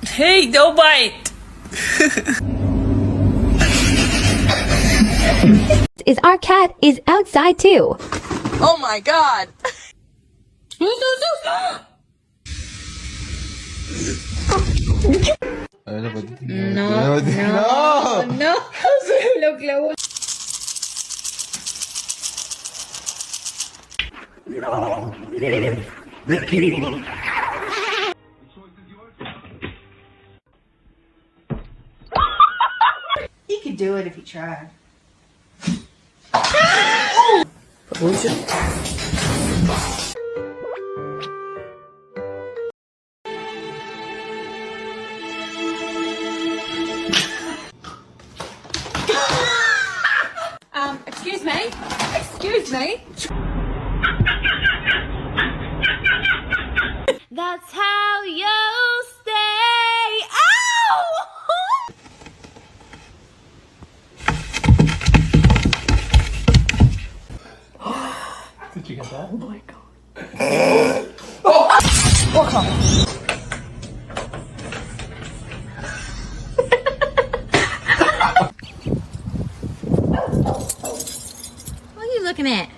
Hey, don't bite! Is our cat is outside too. Oh my god! No. Lo clavó. He could do it if he tried. Excuse me. Excuse me. That's how you stay. Ow! Did you get that? Oh my god. What are you looking at?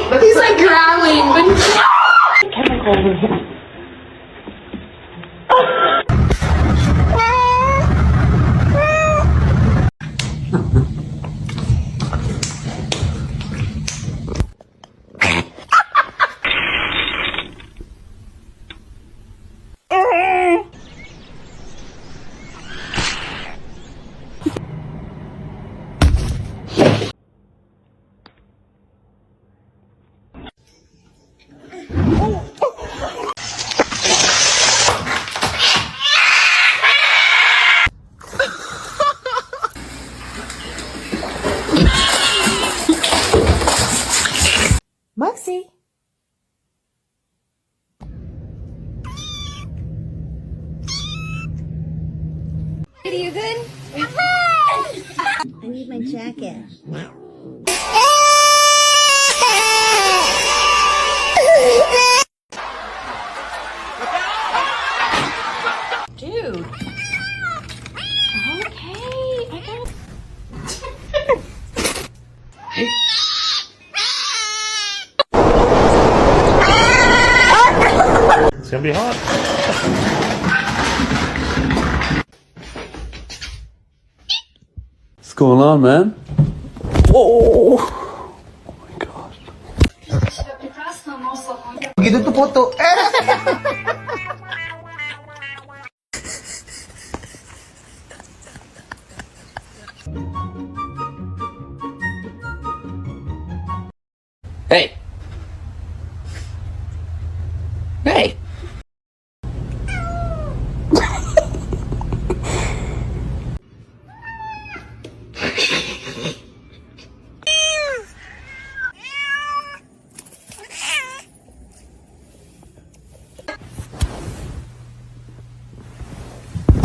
But he's like growling, but Muxie. Are you good? I need my jacket. dude. Okay, I got. It's gonna be hot. What's going on, man? Whoa! Oh my gosh. Begitu tuh foto. Hey! Hey!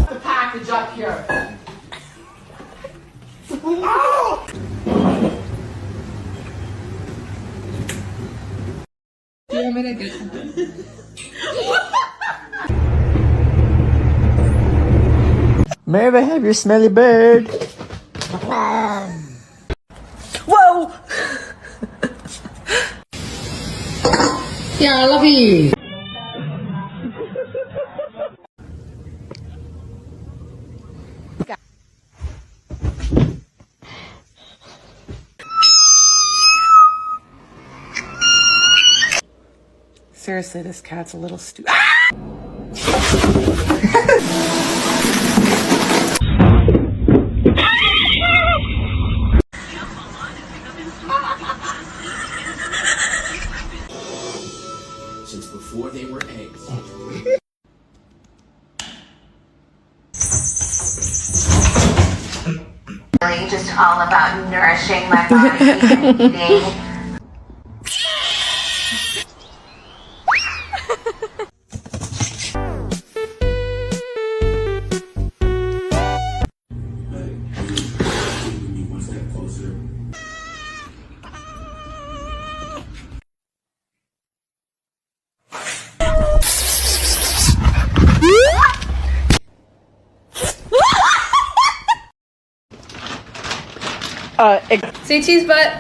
The package up here. May I have your smelly bird? Whoa! Yeah, I love you. Seriously, this cat's a little stupid. since before they were eggs. Really just all about nourishing my body and eating. Say cheese butt.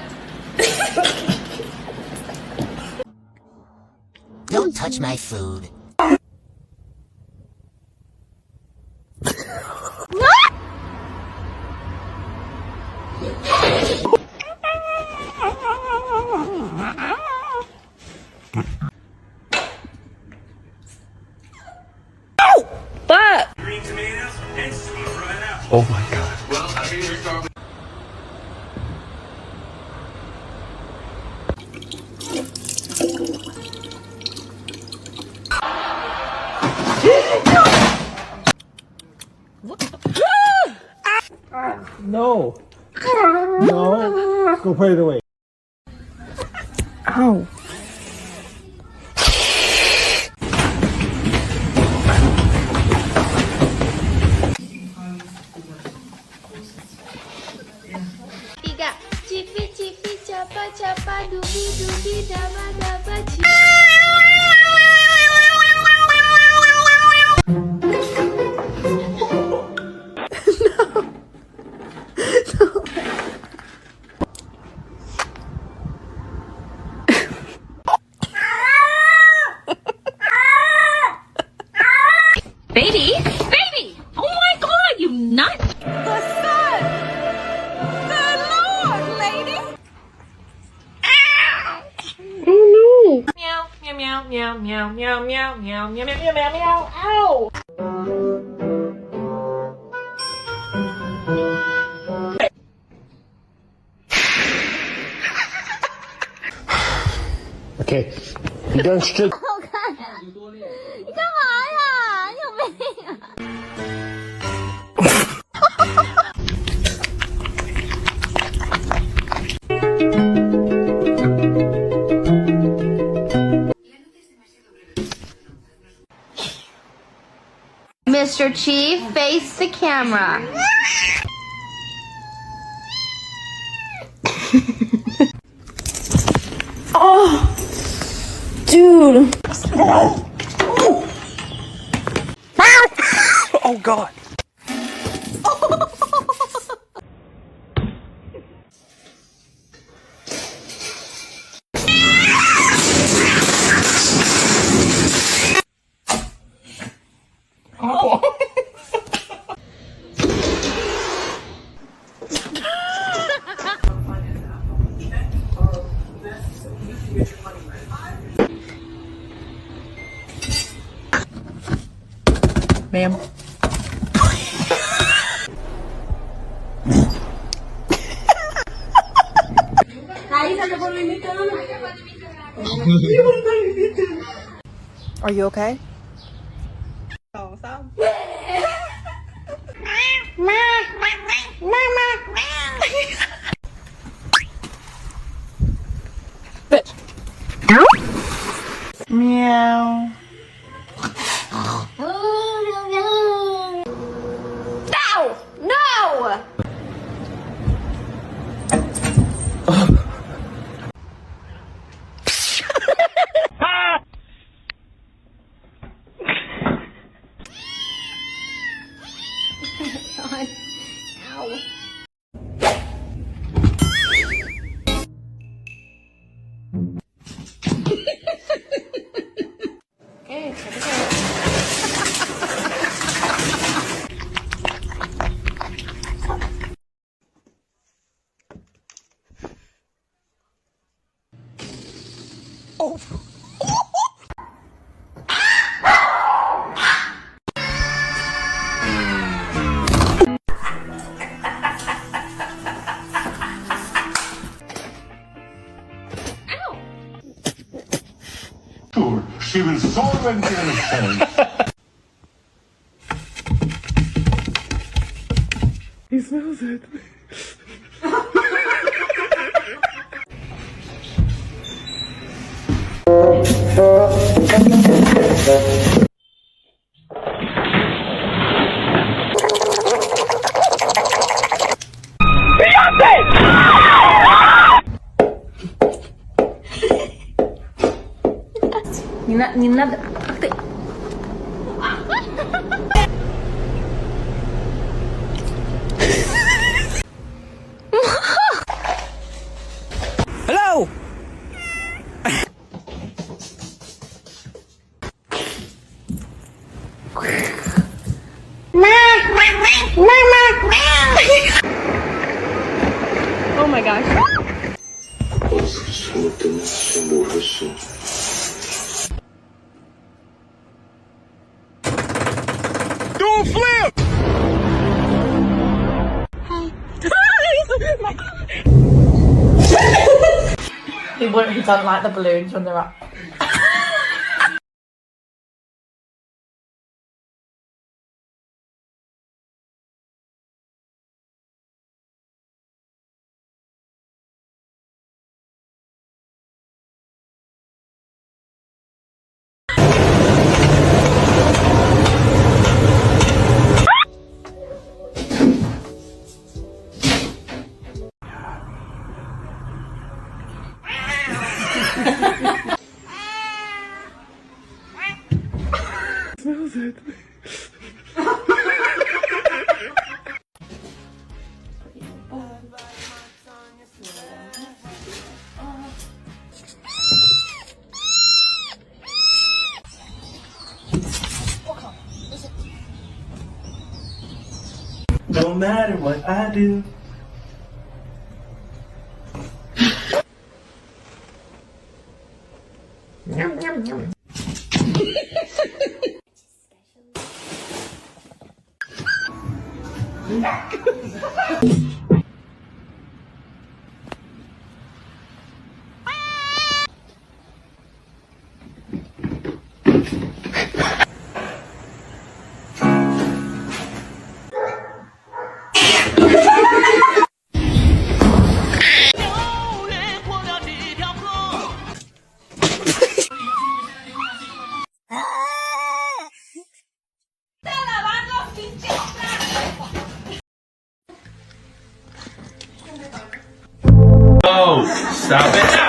Don't touch my food. Green tomatoes and sweet right out. Oh my god. Well, I think we're starting. No. No. Go put it away. Ow. Tiga. Cipi cipi capa capa dubi dubi daba daba ci. Baby? Baby! Oh my god, you nut! Meow, meow, meow, meow, meow, meow, meow, meow, meow, meow, meow, meow, ow! Okay. You done strict. 你干嘛呀？你有病啊！ Mr. Chief, face the camera. Oh, dude. Oh god. Ma'am. Are you okay? Bitch. Meow. No! No! God. Ow. Okay, check it out. She was solvent in a sense. He smells it. Не надо. Ты. Hello! Oh my gosh. Do a flip! He doesn't like the balloons when they're up. Smells it. No matter what I do. Oh, stop it.